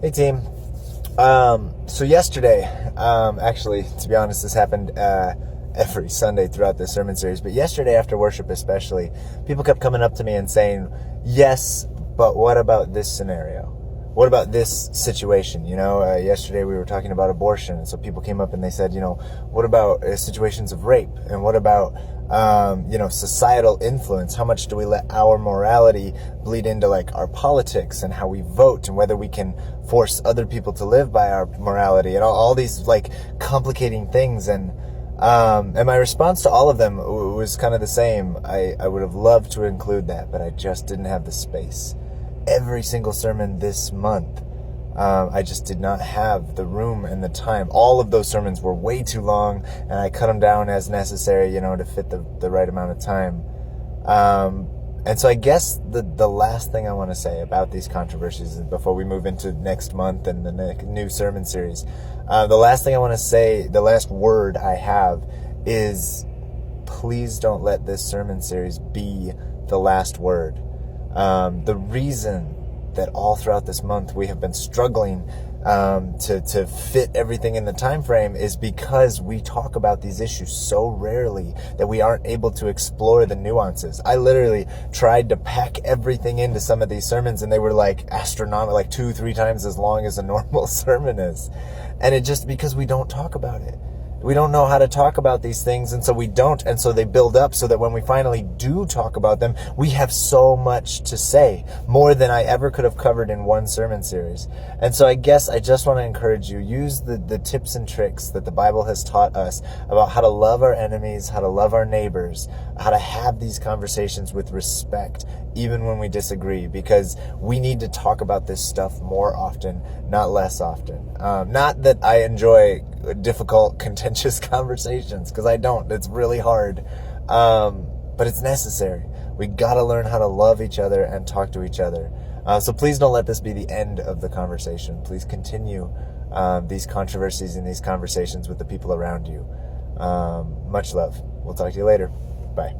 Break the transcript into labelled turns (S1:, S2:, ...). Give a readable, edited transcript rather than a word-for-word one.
S1: Hey team. So yesterday, actually, to be honest, this happened every Sunday throughout this sermon series, but yesterday after worship especially, people kept coming up to me and saying, yes, but what about this scenario? What about this situation? Yesterday we were talking about abortion, and so people came up and they said, what about situations of rape? And what about societal influence? How much do we let our morality bleed into like our politics and how we vote and whether we can force other people to live by our morality and all these like complicating things. And my response to all of them was kind of the same. I would have loved to include that, but I just didn't have the space. Every single sermon this month, I just did not have the room and the time. All of those sermons were way too long, and I cut them down as necessary, to fit the right amount of time. And so I guess the last thing I want to say about these controversies before we move into next month and the new sermon series, the last thing I want to say, the last word I have is, please don't let this sermon series be the last word. The reason that all throughout this month we have been struggling to fit everything in the time frame is because we talk about these issues so rarely that we aren't able to explore the nuances. I literally tried to pack everything into some of these sermons, and they were like astronomical, like 2-3 times as long as a normal sermon is. And it just because we don't talk about it. We don't know how to talk about these things, and so we don't, and so they build up so that when we finally do talk about them, we have so much to say, more than I ever could have covered in one sermon series. And so I guess I just want to encourage you, use the tips and tricks that the Bible has taught us about how to love our enemies, how to love our neighbors, how to have these conversations with respect, even when we disagree, because we need to talk about this stuff more often, not less often. Not that I enjoy difficult, contentious conversations, because I don't. It's really hard. But it's necessary. We got to learn how to love each other and talk to each other. So please don't let this be the end of the conversation. Please continue these controversies and these conversations with the people around you. Much love. We'll talk to you later. Bye.